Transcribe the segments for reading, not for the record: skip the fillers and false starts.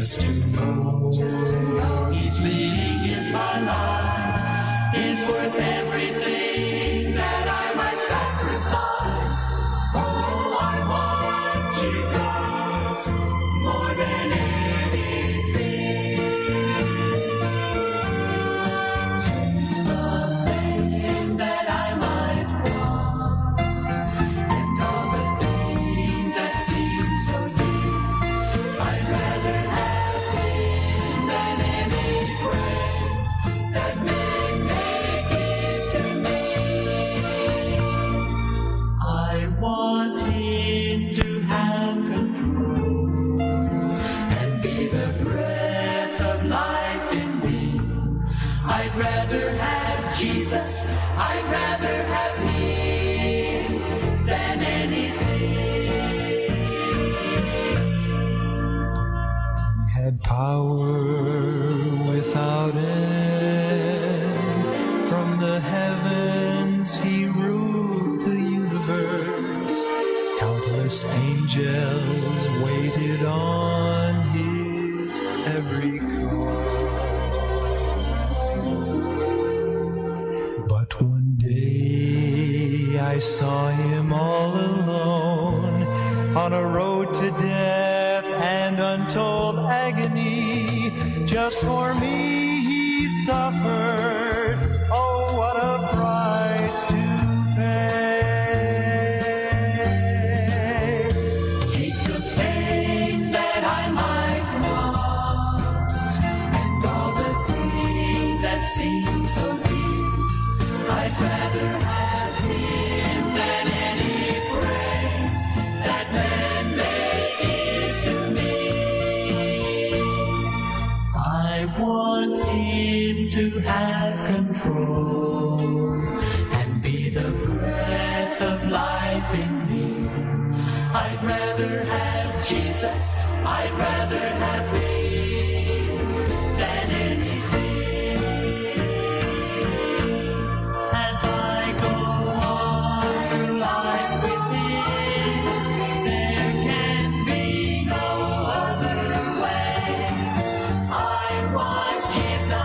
Just to know He's leading in my life is worth everything that I might sacrifice. Oh, I want Jesus more than anything. The fame that I might want, and all the things that seem so dear, I'd rather have Him than any praise that men may give to me. I want Him to have control and be the breath of life in me. I'd rather have Jesus, I'd rather have Him than anything. He had power without end. From the heavens he ruled the universe. Countless angels waited on his every call. But one day I saw him all alone on a road to death and untold agony. Just for me he suffered. Oh, what a price to pay. Take the fame that I might want, and all the things that seem so dear. I'd rather have Him than any praise that men may give to me. I want Him to have control and be the breath of life in me. I'd rather have Jesus, I'd rather have Him than anything. As I go on through life with Him, there can be no other way. I want Jesus,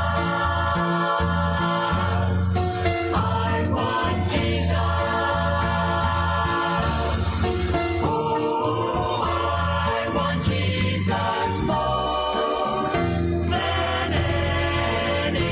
I want Jesus. Oh, I want Jesus more than anything.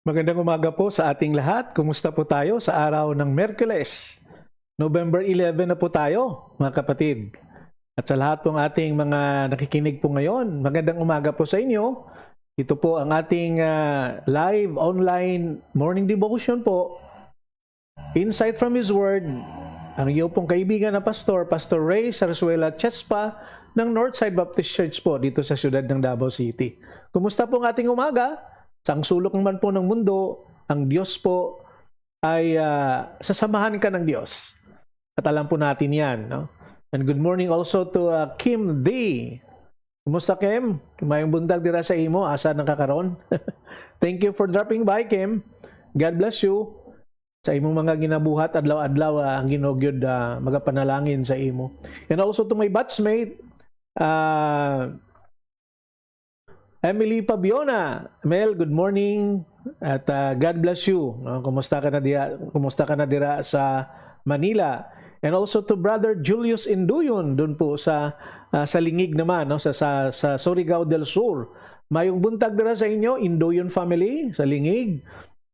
Magandang umaga po sa ating lahat. Kumusta po tayo sa araw ng Miyerkules? November 11 na po tayo, mga kapatid. At sa lahat pong ating mga nakikinig po ngayon, magandang umaga po sa inyo. Ito po ang ating live online morning devotion po. Insight from His Word. Ang iyo pong kaibigan na pastor, Pastor Ray Sarsuela Chespa ng Northside Baptist Church po dito sa siyudad ng Davao City. Kumusta po ang ating umaga? Sa ang sulok naman po ng mundo, ang Diyos po ay sasamahan ka ng Diyos. At alam po natin yan. No? And good morning also to Kim D. Kumusta, Kim? Mayong bundag dira sa imo, asa nang kakaron? Thank you for dropping by, Kim. God bless you. Sa imong mga ginabuhat, adlaw-adlaw, ang ginugyod magapanalangin sa imo. And also to my batchmate, Emily Pabiona. Mel, good morning at God bless you. Kumusta ka na dira sa Manila? And also to Brother Julius Induyon doon po sa Lingig naman, no? sa Surigao del Sur. Mayong buntag dira sa inyo, Induyon family sa Lingig.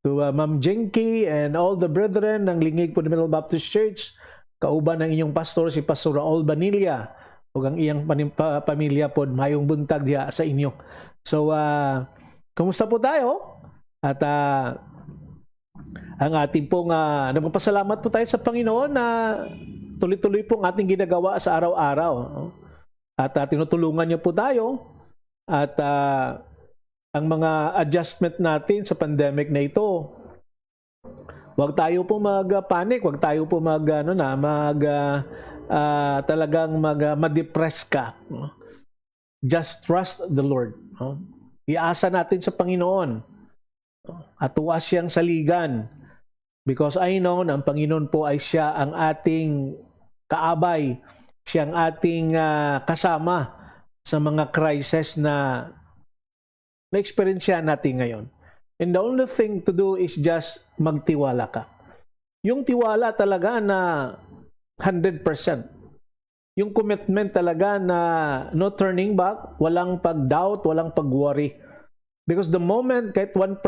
To Ma'am Jenky and all the brethren ng Lingig Fundamental Baptist Church. Kauban ng inyong pastor si Pastor Raul Banilla. Ug ang iyang pamilya pod mayong buntag diha sa inyo. So, kumusta po tayo? At ang ating pong nagpapasalamat po tayo sa Panginoon na tuloy-tuloy pong ating ginagawa sa araw-araw. No? At tinutulungan niyo po tayo. At ang mga adjustment natin sa pandemic na ito, Huwag tayo po mag-panic, huwag tayo po talagang ma-depress ka. No? Just trust the Lord. No? Iasa natin sa Panginoon. At tuwas siyang saligan. Because I know na ang Panginoon po ay siya ang ating kaabay, siyang ating kasama sa mga crisis na na-experience natin ngayon. And the only thing to do is just magtiwala ka. Yung tiwala talaga na 100%. Yung commitment talaga na no turning back, walang pag-doubt, walang pag-worry. Because the moment kahit 1%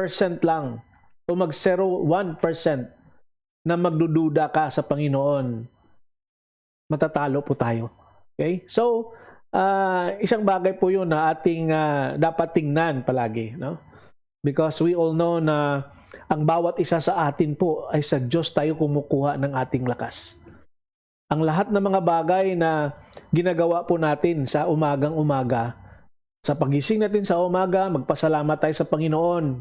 lang o mag-0 1% na magdududa ka sa Panginoon, matatalo po tayo. Okay? So, isang bagay po yun na ating dapat tingnan palagi. No? Because we all know na ang bawat isa sa atin po ay sa Diyos tayo kumukuha ng ating lakas. Ang lahat ng mga bagay na ginagawa po natin sa umagang-umaga, sa pagising natin sa umaga, magpasalamat tayo sa Panginoon.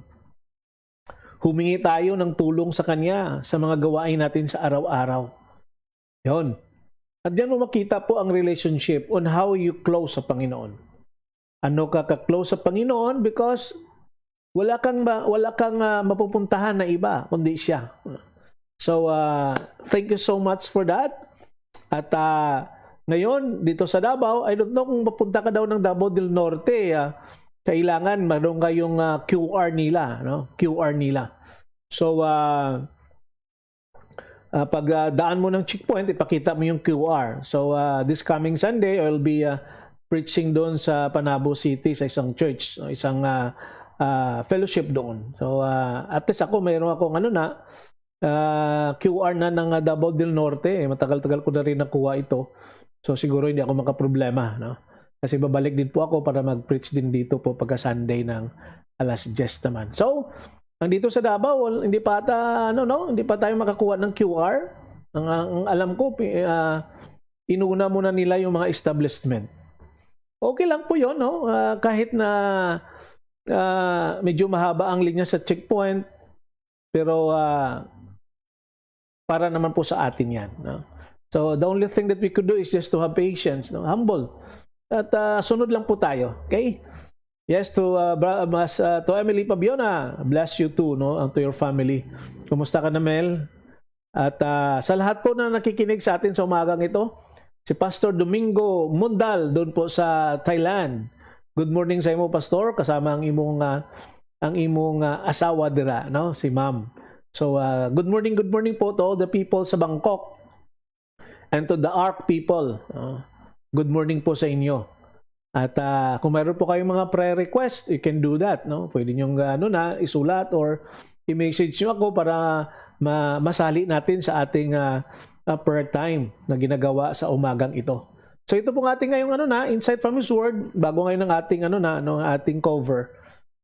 Humingi tayo ng tulong sa Kanya sa mga gawain natin sa araw-araw. Yun. At diyan mo makita po ang relationship on how you close sa Panginoon. Ano ka ka-close sa Panginoon? Because wala kang mapupuntahan na iba kundi siya. So thank you so much for that. At ngayon dito sa Davao, I don't know kung mapunta ka daw ng Davao del Norte, kailangan meron kayong QR nila, no? QR nila. So pag daan mo ng checkpoint, ipakita mo yung QR. So this coming Sunday, I'll be preaching doon sa Panabo City sa isang church, isang fellowship doon. So at least ako mayroon akong QR na ng Davao del Norte. Matagal-tagal ko na rin nakuha ito. So siguro hindi ako makaproblema, no? Kasi babalik din po ako para mag-preach din dito po pagka Sunday ng alas 10 naman. So nandito sa Davao, hindi pa tayo makakuha ng QR. Ang alam ko, inuna muna nila yung mga establishment. Okay lang po 'yon, no? Kahit na medyo mahaba ang linya sa checkpoint, pero para naman po sa atin yan. No? So, the only thing that we could do is just to have patience, no? Humble. At sunod lang po tayo. Okay? Yes, to Emily Pabiona, bless you too, no? And to your family. Kumusta ka na, Mel? At sa lahat po na nakikinig sa atin sa umagang ito, si Pastor Domingo Mundal, doon po sa Thailand. Good morning sa imo, Pastor, kasama ang imong asawa dira, no? Si Ma'am. So good morning po to all the people sa Bangkok and to the ARC people. Good morning po sa inyo. At kung mayroon po kayong mga prayer request, you can do that, no? Pwede niyo isulat or i-message niyo ako para masali natin sa ating prayer time na ginagawa sa umagang ito. So ito po ating ngayong insight from His Word, bago ngayon ng ating ating cover.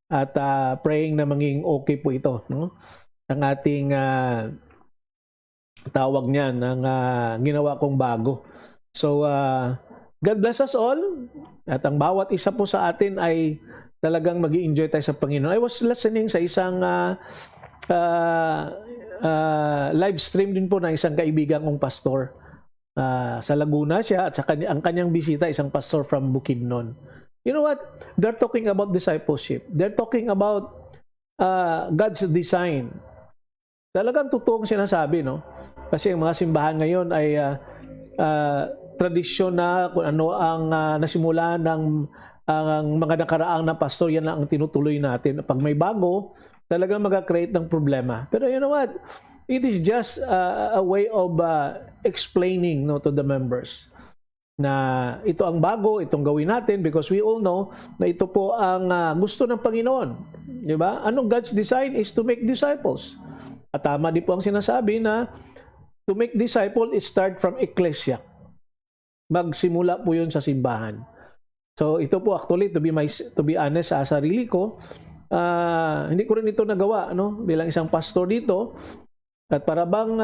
At praying na maging okay po ito, no? Ang ating tawag niyan, ang ginawa kong bago. So God bless us all. At ang bawat isa po sa atin ay talagang mag-i-enjoy tayo sa Panginoon. I was listening sa isang live stream din po ng isang kaibigan kong pastor. Sa Laguna siya at ang kanyang bisita isang pastor from Bukidnon. You know what? They're talking about discipleship. They're talking about God's design. Talagang totoo ang sinasabi, no? Kasi ang mga simbahan ngayon ay tradisyon na kung ano ang nasimula ng ang mga nakaraang na pastor, yan lang ang tinutuloy natin. Pag may bago, talagang mag-create ng problema. Pero you know what? It is just a way of explaining, no, to the members na ito ang bago, itong gawin natin because we all know na ito po ang gusto ng Panginoon. Di ba? Anong God's design is to make disciples. At tama din po ang sinasabi na to make disciple is start from ecclesia. Magsimula po yun sa simbahan. So ito po actually, to be honest sa sarili ko, hindi ko rin ito nagawa, no? Bilang isang pastor dito. At para bang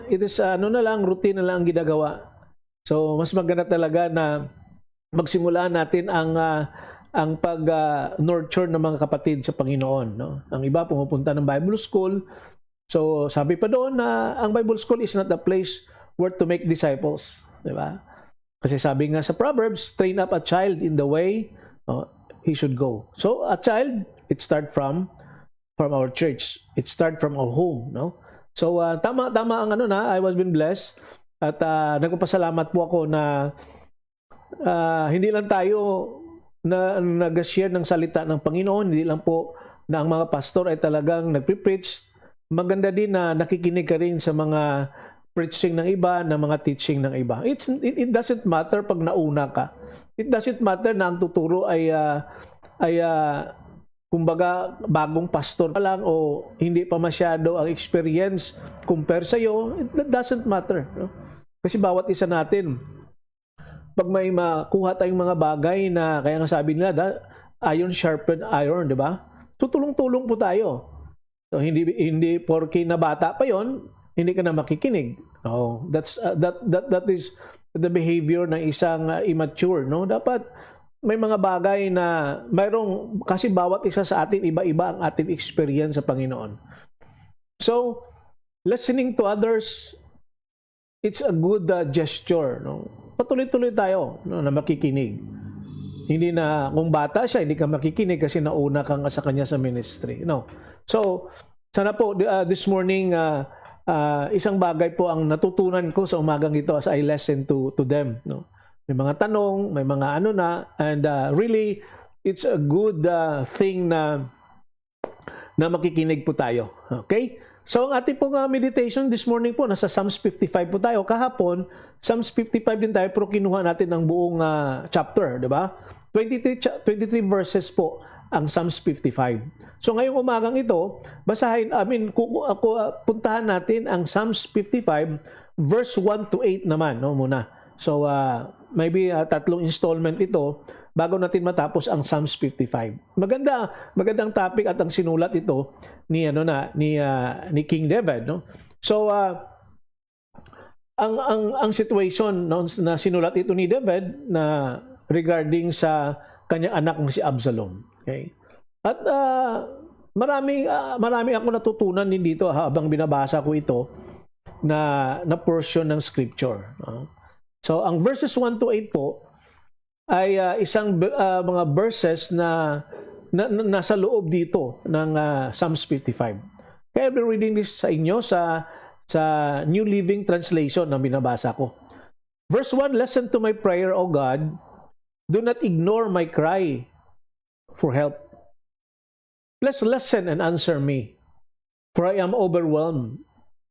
it is routine na lang ang ginagawa. So mas maganda talaga na magsimula natin ang pag nurture ng mga kapatid sa Panginoon, no? Ang iba pumupunta ng Bible school, So, sabi pa doon na ang Bible school is not a place where to make disciples. Di ba? Kasi sabi nga sa Proverbs, train up a child in the way he should go. So, a child, it start from our church. It start from our home, no? So, tama ang I was been blessed. At nagpapasalamat po ako na hindi lang tayo na nag-share ng salita ng Panginoon, hindi lang po na ang mga pastor ay talagang nagpe-preach. Maganda din na nakikinig ka rin sa mga preaching ng iba, na mga teaching ng iba. It doesn't matter pag nauna ka. It doesn't matter na ang tuturo ay kumbaga bagong pastor pa lang o hindi pa masyado ang experience compare sa iyo. It doesn't matter, no? Kasi bawat isa natin, pag may makuha tayong mga bagay na, kaya nga sabi nila, iron sharpen iron, di ba? Tutulong-tulong po tayo. So, hindi porke na bata pa yon, hindi ka na makikinig. No, that is the behavior ng isang immature, no? Dapat may mga bagay na mayroong, kasi bawat isa sa atin, iba-iba ang ating experience sa Panginoon. So, listening to others, it's a good gesture, no? Patuloy-tuloy tayo, no, na makikinig. Hindi na kung bata siya, hindi ka makikinig kasi nauna kang sa kanya sa ministry, no? So, sana po this morning isang bagay po ang natutunan ko sa umagang ito as I listen to them, no? May mga tanong, may mga and really it's a good thing na makikinig po tayo. Okay? So, ang ating pong meditation this morning po, nasa Psalms 55 po tayo. Kahapon, Psalms 55 din tayo, pero kinuha natin ang buong chapter, di ba? 23 verses po ang Psalms 55. So, ngayong umagang ito, puntahan natin ang Psalms 55, verse 1 to 8 naman, no, muna. So, maybe tatlong installment ito bago natin matapos ang Psalms 55. Magandang topic at ang sinulat ito ni King David, no? So ang situation, no, na sinulat ito ni David na regarding sa kanyang anak na si Absalom, okay? At marami ako natutunan din dito habang binabasa ko ito na portion ng scripture, no? So ang verses 1 to 8 po ay isang mga verses na nasa loob dito ng Psalms 55. Kaya I'll be reading this sa inyo sa New Living Translation na binabasa ko. Verse 1, listen to my prayer, O God. Do not ignore my cry for help. Please listen and answer me, for I am overwhelmed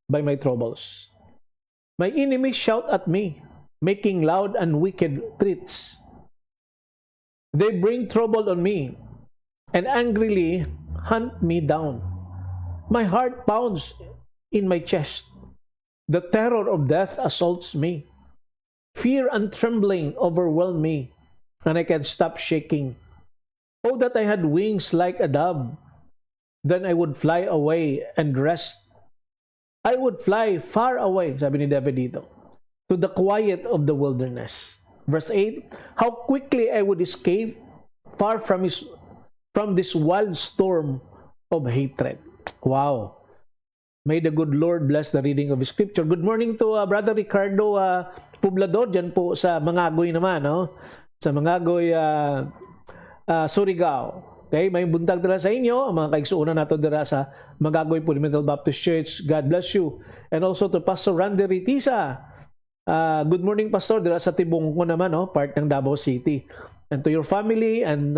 by my troubles. My enemies shout at me, making loud and wicked threats. They bring trouble on me and angrily hunt me down. My heart pounds in my chest. The terror of death assaults me. Fear and trembling overwhelm me, and I can't stop shaking. Oh, that I had wings like a dove. Then I would fly away and rest. I would fly far away, sabi ni David dito, to the quiet of the wilderness. Verse 8, how quickly I would escape far from this wild storm of hatred. Wow. May the good Lord bless the reading of His scripture. Good morning to Brother Ricardo Poblador, dyan po sa Mangagoy naman, no? Sa Mangagoy, Surigao. Okay, may buntag dala sa inyo, ang mga kaigsuunan nato dala sa Mangagoy Fundamental Baptist Church. God bless you. And also to Pastor Randy Ritisa. Good morning, Pastor, dala sa Tibong ko naman, no? Part ng Davao City. And to your family and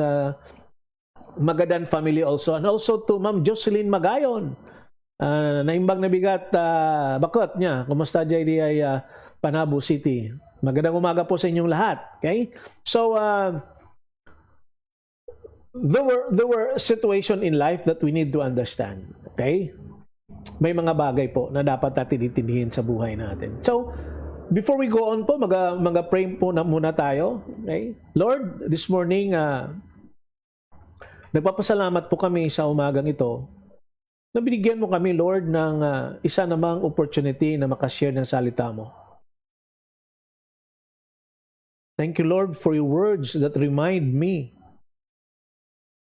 Magadan family also. And also to Ma'am Jocelyn Magayon. Naimbang na bigat bakot niya. Kumusta JD ay Panabo City. Magandang umaga po sa inyong lahat. Okay? So, there were situation in life that we need to understand. Okay? May mga bagay po na dapat natin itindihin sa buhay natin. So, before we go on po, mag-pray po na muna tayo. Okay? Lord, this morning, nagpapasalamat po kami sa umagang ito na binigyan mo kami, Lord, ng isa namang opportunity na makashare ng salita mo. Thank you, Lord, for your words that remind me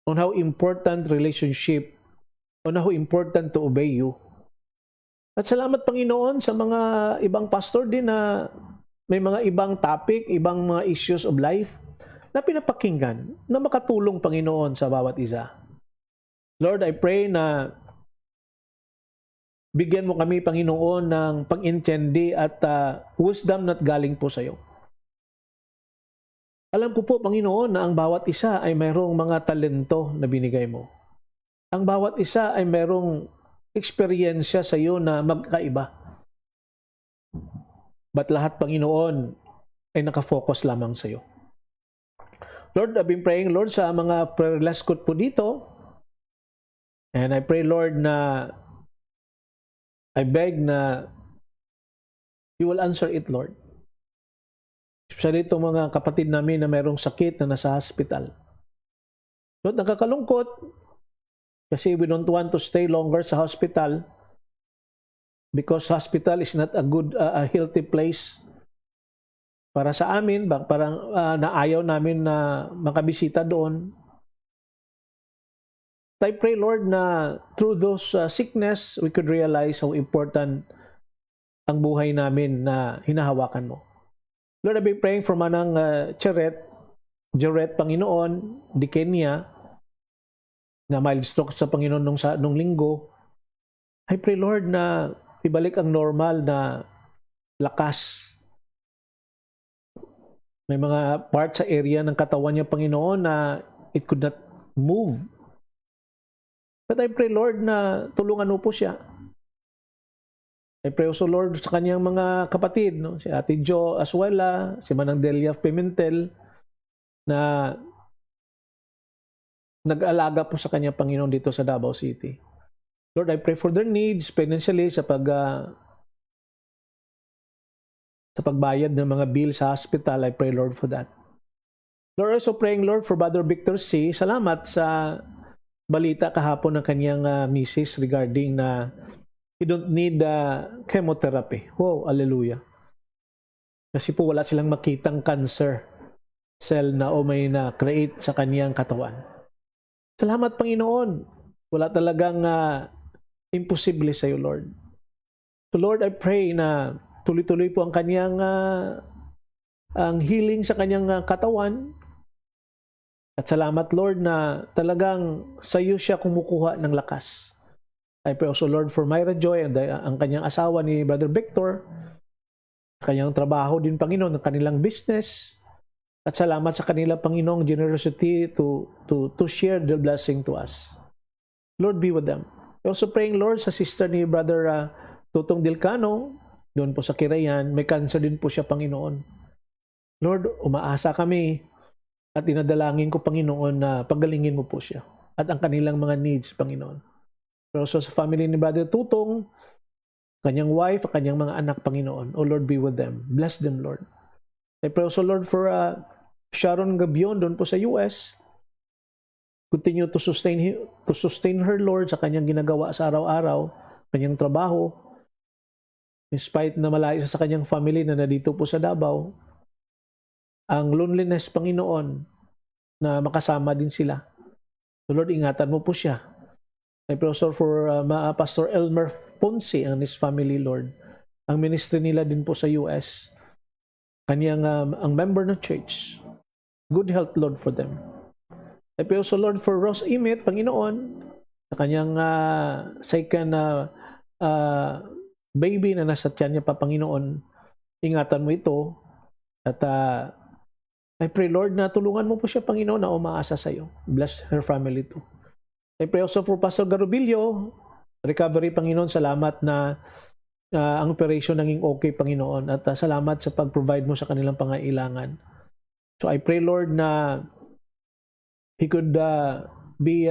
on how important relationship, on how important to obey you. At salamat, Panginoon, sa mga ibang pastor din na may mga ibang topic, ibang mga issues of life na pinapakinggan na makatulong, Panginoon, sa bawat isa. Lord, I pray na bigyan mo kami, Panginoon, ng pag-intindi at wisdom na galing po sa iyo. Alam ko po, Panginoon, na ang bawat isa ay mayroong mga talento na binigay mo. Ang bawat isa ay mayroong eksperyensya sa iyo na magkaiba. But lahat, Panginoon, ay nakafocus lamang sa iyo. Lord, I've been praying, Lord, sa mga prayer request ko po dito. And I pray, Lord, na I beg na you will answer it, Lord. Especially itong mga kapatid namin na mayroong sakit na nasa hospital. Lord, nakakalungkot kasi we don't want to stay longer sa hospital because hospital is not a good, a healthy place para sa amin. Parang naayaw namin na makabisita doon. I pray, Lord, na through those sickness, we could realize how important ang buhay namin na hinahawakan mo. Lord, I've been praying for Manang Jaret, Panginoon, di Kenya, na mild stroke sa Panginoon nung linggo. I pray, Lord, na ibalik ang normal na lakas. May mga part sa area ng katawan niya, Panginoon, na it could not move. But I pray, Lord, na tulungan mo po siya. I pray also, Lord, sa kanyang mga kapatid, no? Si Ate Jo Asuela, si Manang Delia Pimentel, na nag-alaga po sa kanyang Panginoon dito sa Davao City. Lord, I pray for their needs financially sa pagbayad ng mga bill sa hospital. I pray, Lord, for that. Lord, also praying, Lord, for Brother Victor C. Salamat sa balita kahapon ng kanyang misis regarding na he don't need chemotherapy. Wow, hallelujah. Kasi po wala silang makitang cancer cell na o may na-create sa kanyang katawan. Salamat, Panginoon. Wala talagang imposible sa iyo, Lord. So Lord, I pray na tuloy-tuloy po ang kanyang ang healing sa kanyang katawan. At salamat, Lord, na talagang sa iyo siya kumukuha ng lakas. I pray also, Lord, for Myra Joy and ang kanyang asawa ni Brother Victor, kanyang trabaho din, Panginoon, ng kanilang business. At salamat sa kanila, Panginoong generosity to share the blessing to us. Lord, be with them. Also praying, Lord, sa sister ni Brother Tutong Dilcano, doon po sa Kirayan, may cancer din po siya, Panginoon. Lord, umaasa kami at dinadalangin ko, Panginoon, na pagalingin mo po siya at ang kanilang mga needs, Panginoon. Pero also sa family ni Brother Tutong, kanyang wife, kanyang mga anak, Panginoon. Oh Lord, be with them. Bless them, Lord. I pray also, Lord, for Sharon Gabion doon po sa US. Continue to sustain her, Lord, sa kanyang ginagawa sa araw-araw, kanyang trabaho. In spite na malayo sa kanyang family na nandito po sa Davao, ang loneliness, Panginoon, na makasama din sila. So Lord, ingatan mo po siya. I pray also for Pastor Elmer Ponce and his family, Lord. Ang ministry nila din po sa US. Kanyang ang member ng church. Good health, Lord, for them. I pray also, Lord, for Rose Imit, Panginoon, sa kanyang second baby na nasa tiyan niya pa, Panginoon. Ingatan mo ito. At I pray, Lord, na tulungan mo po siya, Panginoon, na umaasa sa iyo. Bless her family too. I pray also for Pastor Garubilio. Recovery, Panginoon. Salamat na ang operation naging okay, Panginoon. At salamat sa pag-provide mo sa kanilang pangailangan. So I pray, Lord, na he could be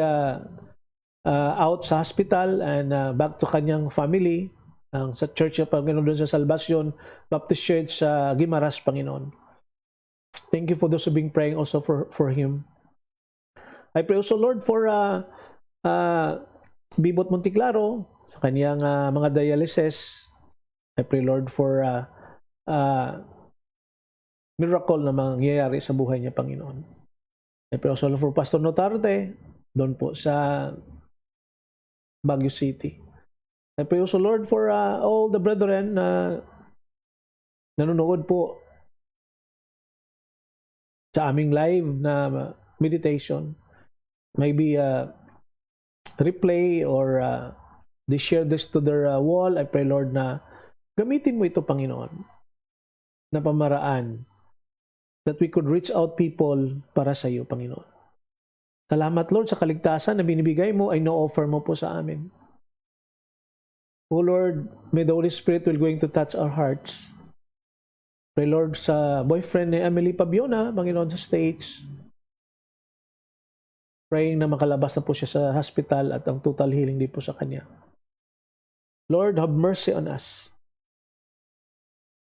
out sa hospital and back to kanyang family. Sa church niya, Panginoon, doon sa Salvacion Baptist Church sa Guimaras, Panginoon. Thank you for those who been praying also for him. I pray also, Lord, for Bibot Monticlaro, sa kanyang mga dialysis. I pray, Lord, for miracle na mangyayari sa buhay niya, Panginoon. I pray also for Pastor Notarte, doon po sa Baguio City. I pray also, Lord, for all the brethren na nanonood po sa aming live na meditation. Maybe replay or they share this to their wall. I pray, Lord, na gamitin mo ito, Panginoon, na pamaraan that we could reach out people para sa iyo, Panginoon. Salamat, Lord, sa kaligtasan na binibigay mo ay no-offer mo po sa amin. Oh Lord, may the Holy Spirit will going to touch our hearts. Pray, Lord, sa boyfriend ni Emily Pabiona, Panginoon, sa States. Praying na makalabas na po siya sa hospital at ang total healing din po sa kanya. Lord, have mercy on us.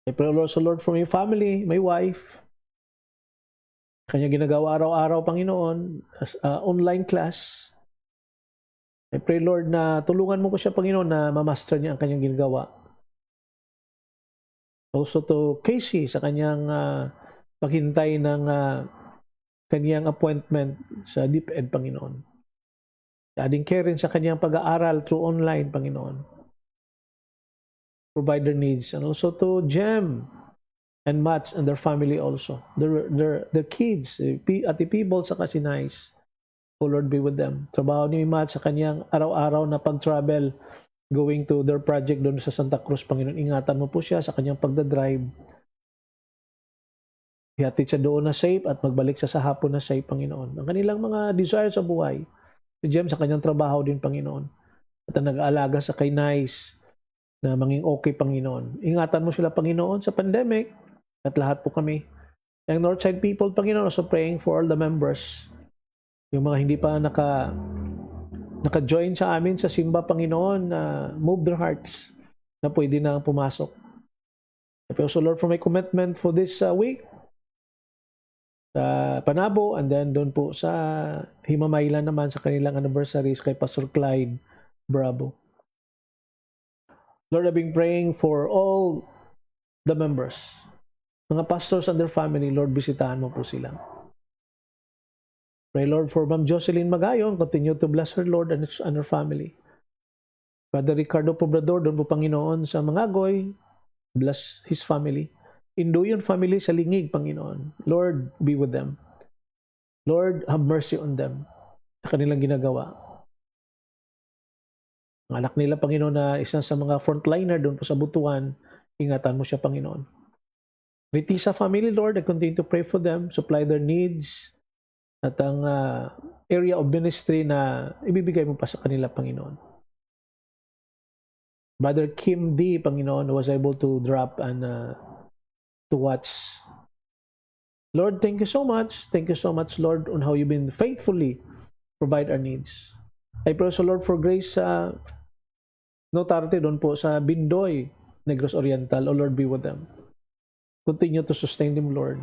I pray, Lord, so Lord, for my family, my wife, kanya ginagawa araw-araw, Panginoon, as online class. I pray, Lord, na tulungan mo ko siya, Panginoon, na mamaster niya ang kanyang ginagawa. Also to Casey sa kanyang paghintay ng kanyang appointment sa DepEd, Panginoon. Sa ading Karen sa kanyang pag-aaral through online, Panginoon. Provide their needs. And also to Jem and Mats and their family also. Their kids, Ate People sa Kasinais. Oh Lord, be with them. Trabaho ni Mats sa kanyang araw-araw na pag-travel going to their project doon sa Santa Cruz, Panginoon. Ingatan mo po siya sa kanyang pagdadrive. Ihatid siya doon na safe at magbalik siya sa hapon na safe, Panginoon. Ang kanilang mga desire sa buhay. Si Jem sa kanyang trabaho din, Panginoon. At ang nag-aalaga sa kay Nice na manging okay, Panginoon. Ingatan mo sila, Panginoon, sa pandemic at lahat po kami. Ang Northside people, Panginoon, also praying for all the members. Yung mga hindi pa naka-join sa amin sa simba, Panginoon, move their hearts na pwede na pumasok. I pray also, Lord, for my commitment for this week sa Panabo and then doon po sa Himamaylan naman sa kanilang anniversaries kay Pastor Clyde Bravo. Lord, I've been praying for all the members, mga pastors and their family. Lord, bisitahan mo po sila. Pray, Lord, for Ma'am Jocelyn Magayon. Continue to bless her, Lord, and her family. Brother Ricardo Pobrador, doon po, Panginoon, sa Mangagoy. Bless his family. Induyon family sa Lingig, Panginoon. Lord, be with them. Lord, have mercy on them sa kanilang ginagawa. Ang anak nila, Panginoon, na isa sa mga frontliner doon po sa Butuan, ingatan mo siya, Panginoon. Ritisa family, Lord, I continue to pray for them, supply their needs, at ang area of ministry na ibibigay mo pa sa kanila, Panginoon. Brother Kim D, Panginoon, was able to drop and to watch. Lord, thank you so much. Thank you so much, Lord, on how you've been faithfully provide our needs. I pray also, Lord, for grace Notarte doon po sa Bindoy, Negros Oriental. Oh Lord, be with them. Continue to sustain them, Lord.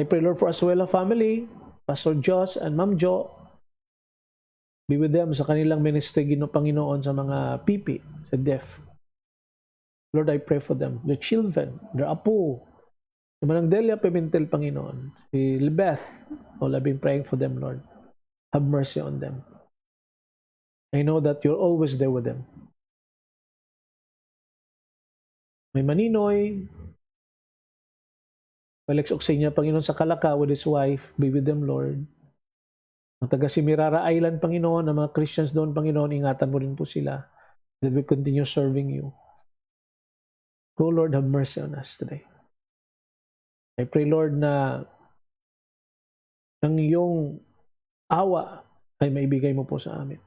I pray, Lord, for Asuela family, Pastor Josh and Ma'am Jo. Be with them sa kanilang ministry, Panginoon, sa mga pipi, sa deaf. Lord, I pray for them, their children, their apo, si Manang Delia Pimentel, Panginoon, si Libeth. All I've been praying for them, Lord. Have mercy on them. I know that you're always there with them. May Maninoy, Alex Oxenia, Panginoon, sa Kalaka with his wife. Be with them, Lord. Ang taga Simirara Island, Panginoon, ang mga Christians doon, Panginoon, ingatan mo rin po sila that we continue serving you. Oh, Lord, have mercy on us today. I pray, Lord, na ang iyong awa ay maibigay mo po sa amin.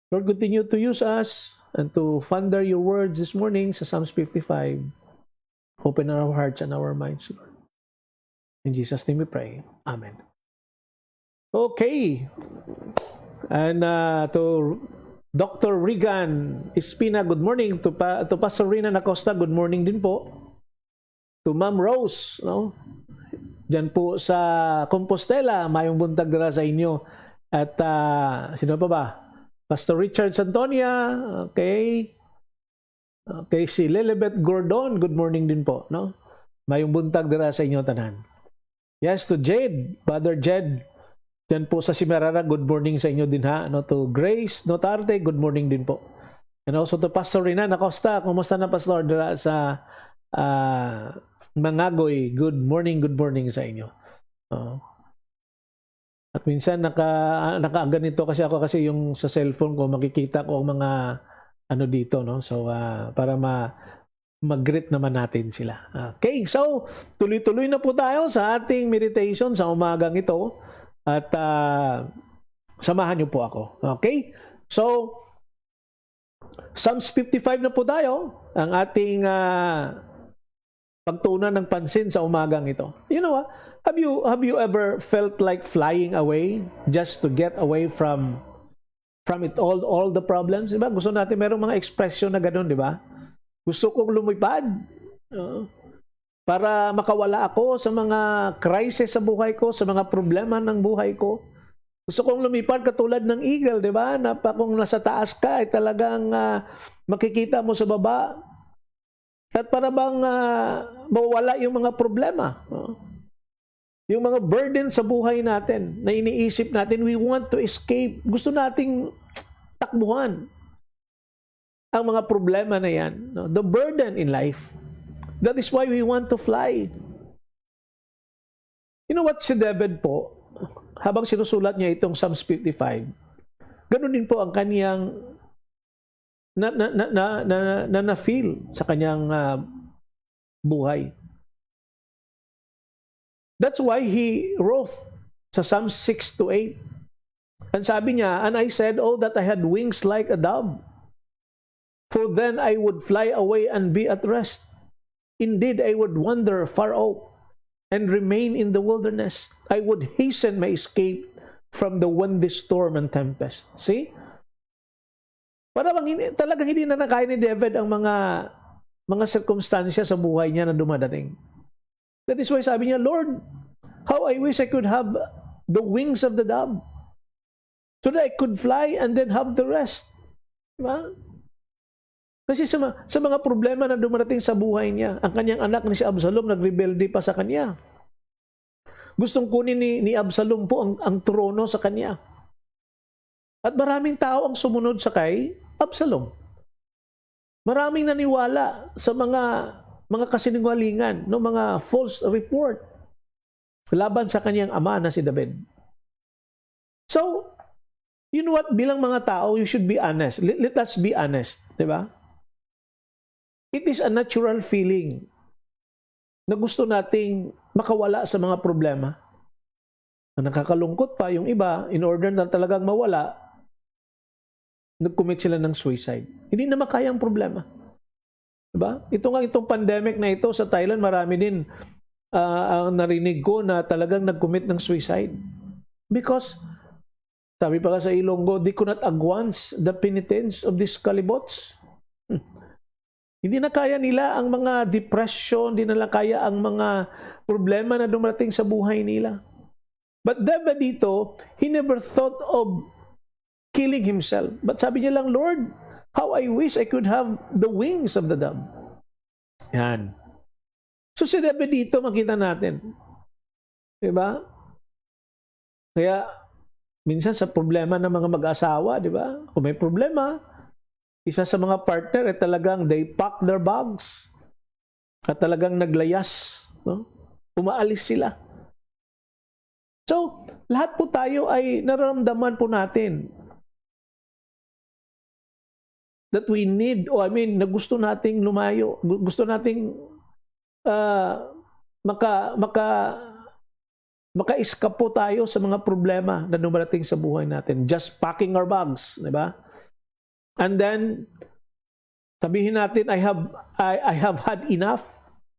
Lord, continue to use us and to ponder your words this morning sa Psalms 55. Open our hearts and our minds, Lord. In Jesus' name we pray. Amen. Okay. And to Dr. Regan Espina, good morning. To Pastor Rina Acosta, good morning din po. To Ma'am Rose, no? Diyan po sa Compostela, mayong buntag dira sa inyo. At sino pa ba? Pastor Richard Santonia, okay. Okay, si Lilibet Gordon, good morning din po, no? Mayong buntag dira sa inyo tanan. Yes, to Jade, Brother Jed, diyan po sa Simirara, good morning sa inyo din ha. No, to Grace Notarte, good morning din po. And also to Pastor Rinan Acosta. Kumusta na, Pastor, dira sa Mangagoy? Good morning sa inyo. At minsan naka-ganito kasi ako kasi yung sa cellphone ko makikita ko ang mga ano dito, no? So para mag-greet naman natin sila. Okay, so tuloy-tuloy na po tayo sa ating meditation sa umagang ito at samahan niyo po ako. Okay? So Psalms 55 na po tayo, ang ating pagtuunan ng pansin sa umagang ito. You know what? Have you ever felt like flying away just to get away from it all the problems, 'di ba? Gusto natin merong mga expression na ganoon, 'di ba? Gusto kong lumipad para makawala ako sa mga crisis sa buhay ko, sa mga problema ng buhay ko. Gusto kong lumipad katulad ng eagle, 'di ba? Na kung nasa taas ka ay talagang makikita mo sa baba. At para bang mawala yung mga problema, yung mga burden sa buhay natin na iniisip natin, we want to escape. Gusto nating takbuhan ang mga problema na yan. No? The burden in life. That is why we want to fly. You know what, si David po, habang sinusulat niya itong Psalms 55, ganun din po ang kaniyang na-feel sa kanyang buhay. That's why he wrote sa Psalm 6 to 8. And sabi niya, and I said, oh, that I had wings like a dove, for then I would fly away and be at rest. Indeed, I would wander far off and remain in the wilderness. I would hasten my escape from the windy storm and tempest. See? Talagang hindi na nakaya ni David ang mga sirkumstansya sa buhay niya na dumadating. That is why sabi niya, Lord, how I wish I could have the wings of the dove so that I could fly and then have the rest. Diba? Kasi sa mga problema na dumarating sa buhay niya, ang kanyang anak ni si Absalom nagrebelde pa sa kanya. Gustong kunin ni Absalom po ang trono sa kanya. At maraming tao ang sumunod sa kay Absalom. Maraming naniwala sa mga kasinungalingan, no, mga false report laban sa kanyang ama na si David. So, you know what? Bilang mga tao, you should be honest. Let us be honest. Diba? It is a natural feeling na gusto nating makawala sa mga problema. Na nakakalungkot pa yung iba, in order na talagang mawala, nag-commit sila ng suicide. Hindi na makaya ang problema. Diba? Itong pandemic na ito sa Thailand, marami din ang narinig ko na talagang nag-commit ng suicide. Because, sabi pa ka sa Ilonggo, they could not agwance the penitence of these kalibots. Hindi na kaya nila ang mga depression, hindi na kaya ang mga problema na dumating sa buhay nila. But David dito, he never thought of killing himself. But sabi niya lang, Lord, how I wish I could have the wings of the dove. Yan. So si David dito, makita natin. Diba? Kaya, minsan sa problema ng mga mag-asawa, diba? Kung may problema, isa sa mga partner, talagang they pack their bags. At talagang naglayas. No? Umaalis sila. So, lahat po tayo ay nararamdaman po natin that we need, na gusto nating lumayo, gusto nating maka-escape po tayo sa mga problema na dumarating sa buhay natin. Just packing our bags, di ba? And then, sabihin natin, I have had enough.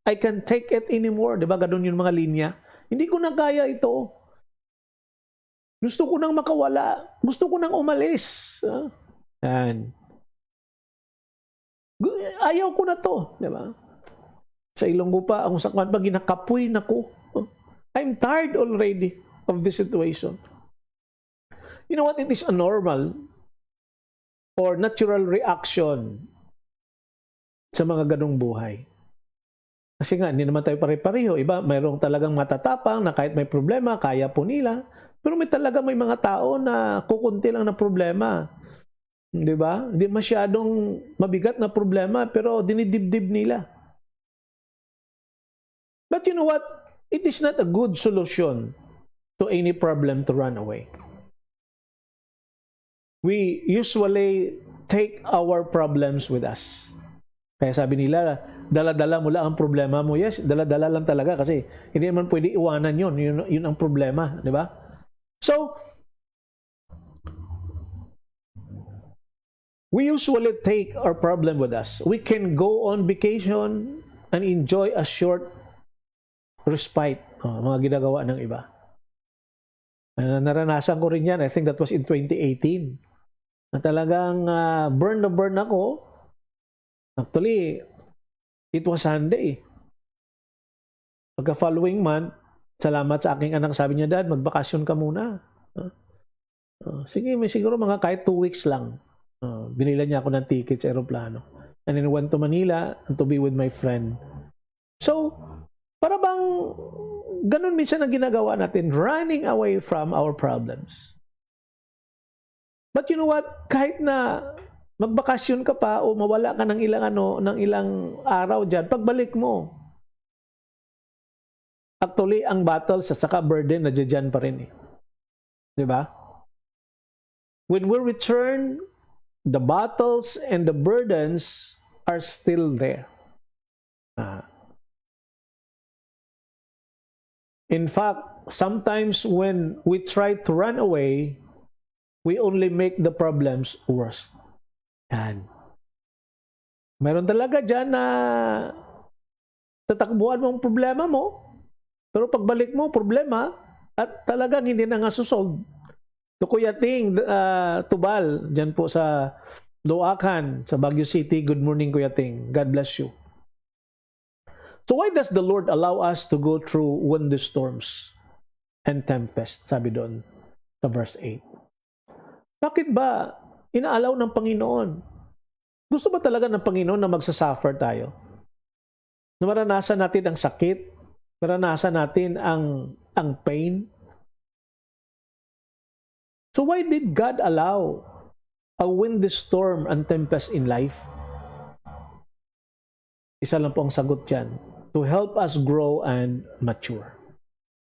I can't take it anymore. Di ba? Ganun yung mga linya. Hindi ko na kaya ito. Gusto ko nang makawala. Gusto ko nang umalis. Yan. Ayaw ko na to, di ba? Sa Ilonggo pa, ang sakwan pa, ginakapoy na ko. I'm tired already of this situation. You know what? It is a normal or natural reaction sa mga ganong buhay. Kasi nga, hindi naman tayo pare-pareho. Iba, mayroong talagang matatapang na kahit may problema, kaya po nila. Pero may talaga may mga tao na kukunti lang na problema. Di ba? Hindi masyadong mabigat na problema, pero dinidibdib nila. But you know what? It is not a good solution to any problem to run away. We usually take our problems with us. Kaya sabi nila, dala-dala mo lang ang problema mo. Yes, dala-dala lang talaga kasi hindi naman pwede iwanan yun. Yun ang problema, di ba? So, we usually take our problem with us. We can go on vacation and enjoy a short respite. Mga ginagawa ng iba. Naranasan ko rin yan. I think that was in 2018. Na talagang burn na burn ako. Actually, it was Sunday. Pagka following month, salamat sa aking anak. Sabi niya, Dad, magbakasyon ka muna. Sige, may siguro mga kahit 2 weeks lang. Binila niya ako ng ticket sa aeroplano. And then went to Manila to be with my friend. So, para bang ganun minsan ang ginagawa natin, running away from our problems. But you know what? Kahit na magbakasyon ka pa o mawala ka ng ilang araw diyan, pagbalik mo, actually ang battles at saka burden na diyan pa rin eh. 'Di ba? When we return, the battles and the burdens are still there. In fact, sometimes when we try to run away, we only make the problems worse. Yan. Meron talaga dyan na tatakbuhan mo ang problema mo, pero pagbalik mo, problema, at talagang hindi na nga susolve. To Kuya Ting, Tubal, dyan po sa Loacan, sa Baguio City. Good morning, Kuya Ting. God bless you. So why does the Lord allow us to go through windy storms and tempest? Sabi doon sa verse 8. Bakit ba inaalaw ng Panginoon? Gusto ba talaga ng Panginoon na magsasuffer tayo? Na maranasan natin ang sakit? Maranasan natin ang pain? So why did God allow a windy storm and tempest in life? Isa lang po ang sagot dyan. To help us grow and mature.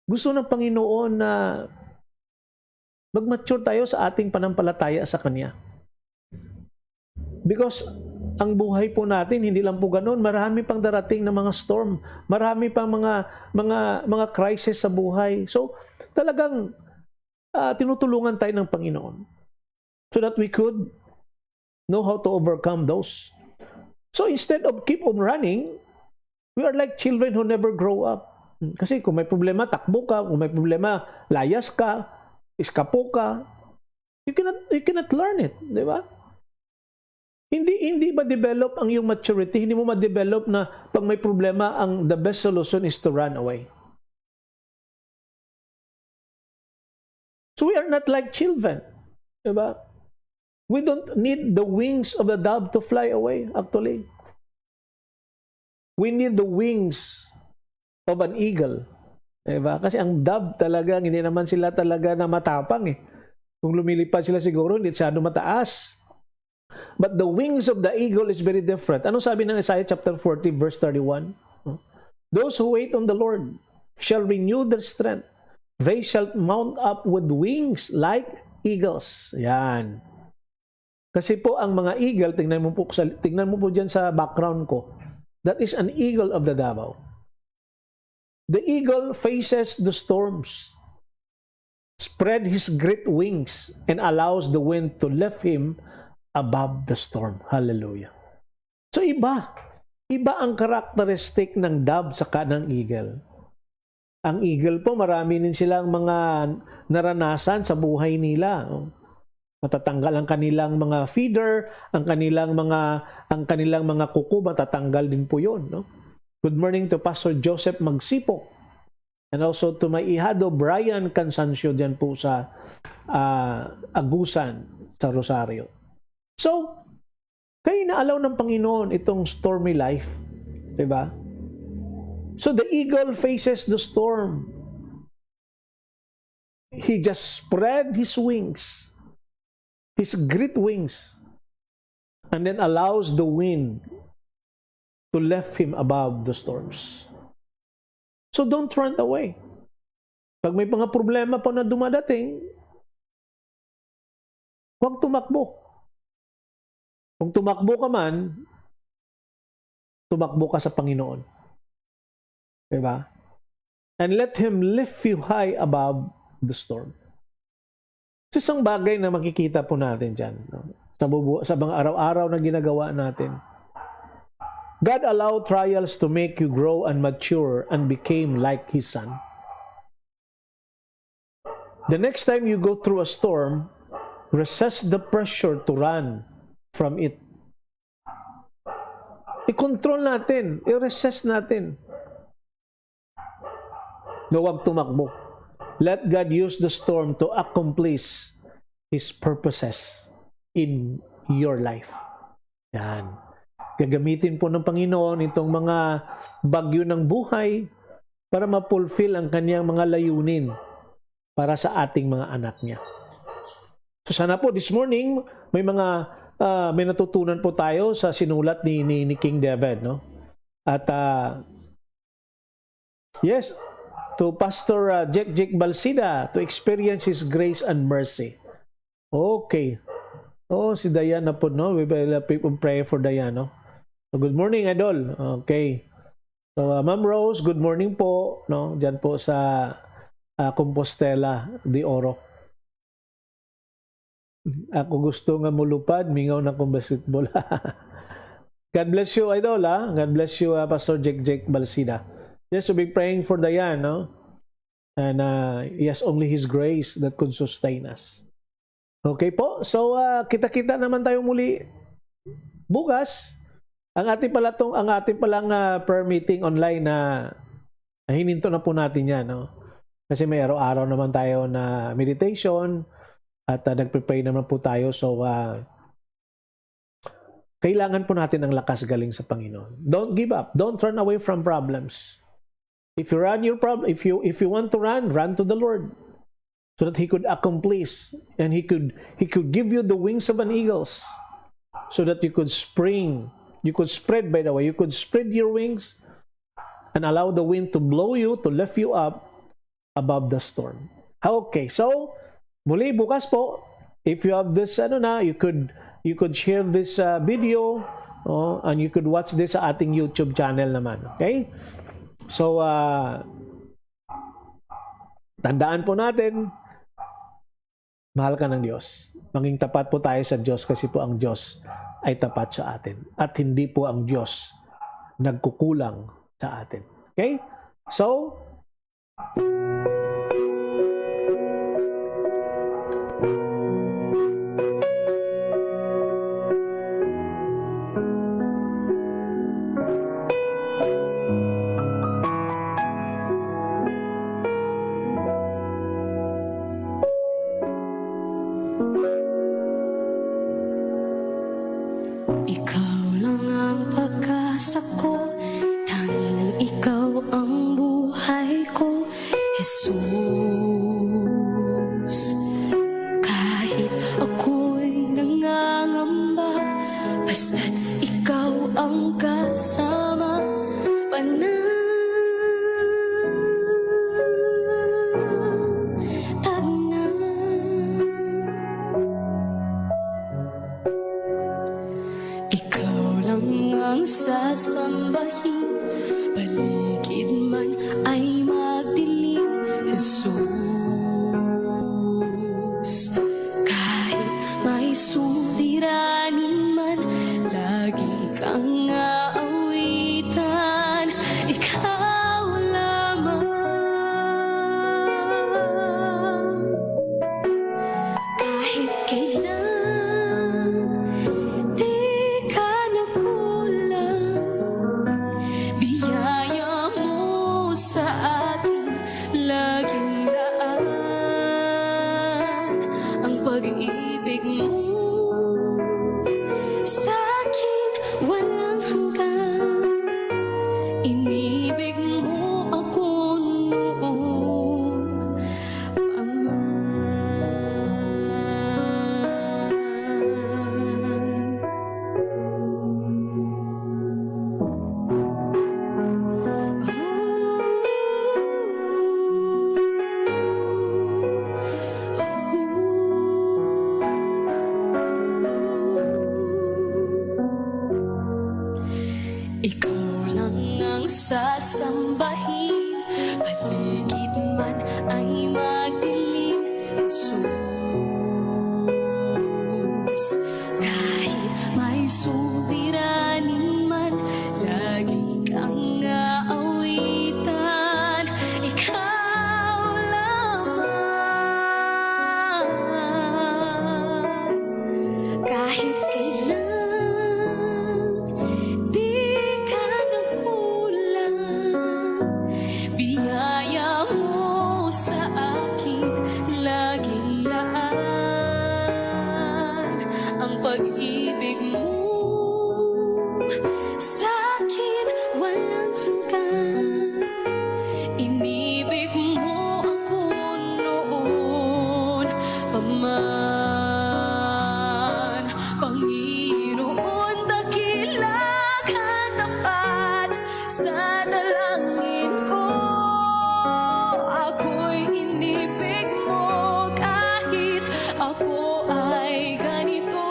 Gusto ng Panginoon na mag-mature tayo sa ating panampalataya sa Kanya. Because ang buhay po natin, hindi lang po ganun. Marami pang darating na mga storm. Marami pang mga crisis sa buhay. So, talagang tinutulungan tayo ng Panginoon so that we could know how to overcome those. So, instead of keep on running, we are like children who never grow up. Kasi kung may problema, takbo ka. Kung may problema, layas ka. Iskapo ka, you cannot learn it, di ba? Hindi ba develop ang iyong maturity? Hindi mo ma-develop na pag may problema, the best solution is to run away. So we are not like children, di ba? We don't need the wings of the dove to fly away, actually. We need the wings of an eagle. Diba? Kasi ang dove talaga, hindi naman sila talaga na matapang eh. Kung lumilipad sila siguro, hindi masyado mataas. But the wings of the eagle is very different. Ano sabi ng Isaiah chapter 40 verse 31? Those who wait on the Lord shall renew their strength. They shall mount up with wings like eagles. Yan. Kasi po ang mga eagle, tingnan mo po dyan sa background ko. That is an eagle of the Davao. The eagle faces the storms, spread his great wings, and allows the wind to lift him above the storm. Hallelujah. So iba ang karakteristik ng dove sa kanang eagle. Ang eagle po, marami din silang mga naranasan sa buhay nila. Matatanggal ang kanilang mga feeder, ang kanilang mga kuko, matatanggal din po 'yon, no? Good morning to Pastor Joseph Magsipo. And also to my ihado Brian Cansancio dyan po sa Agusan, sa Rosario. So, kaya inaalaw ng Panginoon itong stormy life. Diba? So, the eagle faces the storm. He just spread his wings. His great wings. and then allows the wind to lift him above the storms. So don't run away. Pag may mga problema pa na dumadating, huwag tumakbo. Kung tumakbo ka man, tumakbo ka sa Panginoon. Diba? And let Him lift you high above the storm. So, isang bagay na makikita po natin dyan, no? Sa mga araw-araw na ginagawa natin. God allowed trials to make you grow and mature and became like His Son. The next time you go through a storm, resist the pressure to run from it. I-control natin, i-resist natin. Huwag tumakbo. Let God use the storm to accomplish His purposes in your life. Yan. Gagamitin po ng Panginoon itong mga bagyo ng buhay para ma-fulfill ang kanyang mga layunin para sa ating mga anak niya. So sana po this morning may may natutunan po tayo sa sinulat ni King David, no? At yes, to Pastor Jake Balsida to experience His grace and mercy. Okay. Oh, si Diana po, no? We will pray for Diana, no? So, good morning, Idol. Okay. So, Ma'am Rose, good morning po, no? Diyan po sa Compostela de Oro. Ako gusto nga mulupad, mingaw na kong basketball. God bless you, Idol, ha? God bless you, Pastor Jake Balsida. Yes, to be praying for Diane, no? And He has only His grace that could sustain us. Okay po, so kita-kita naman tayo muli bukas. Ang ating palang prayer meeting online na hininto na po natin yan, no? Kasi may araw-araw naman tayo na meditation at nagpe-pray naman po tayo. So kailangan po natin ang lakas galing sa Panginoon. Don't give up. Don't run away from problems. If you run your problem, if you want to run to the Lord, so that He could accomplish and He could give you the wings of an eagles, so that you could spread, by the way, you could spread your wings and allow the wind to blow you, to lift you up above the storm. Okay, so muli bukas po, if you have this, you could share this video, and you could watch this sa ating YouTube channel naman. Okay? So, tandaan po natin, mahal ka ng Diyos. Maging tapat po tayo sa Diyos kasi po ang Diyos ay tapat sa atin. At hindi po ang Diyos nagkukulang sa atin. Okay? So, ikaw lang ang pag-asa ko, tanging ikaw ang buhay ko, Jesus. Kahit ako'y nangangamba, basta't ikaw ang kasama, panatag na. Ikaw lang ang sasambahin, paligid man ay magdilim, Jesus. Kahit may suliranin man, lagi kang aawitan, ikaw lamang. Kahit kailan di ka nakulang, biyaya mo sa akin laging daan. Ang pag-ibig mo sa akin walang hanggan. Inibig mo ako noon pa man. sasambahin, paligid man ay magdilim. Jesus, kahit may suliranin man, lagi kang aawitan. Ikaw lamang, kahit kailan di ka nagkulang. Biyaya mo sa akin laging laan. Ang pag-ibig mo sa akin walang hanggan. Inibig mo ako noon pa man. Panginoon, dakila ka tapat sa dalangin ko. Ako'y inibig mo kahit ako ay ganito.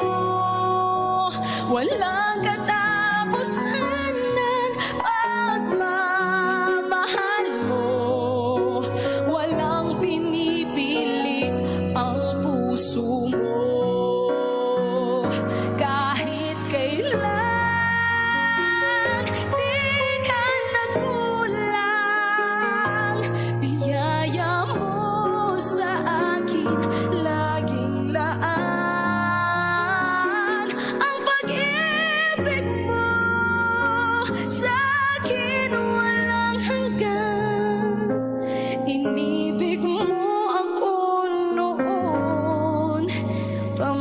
Walang katapusan ng pagmamahal mo. Walang pinipili ang puso mo. Kahit kailan di ka nagkulang. Biyaya mo sa akin laging laan. Ang pag-ibig mo sa akin walang hanggan. Inibig mo ako noon pa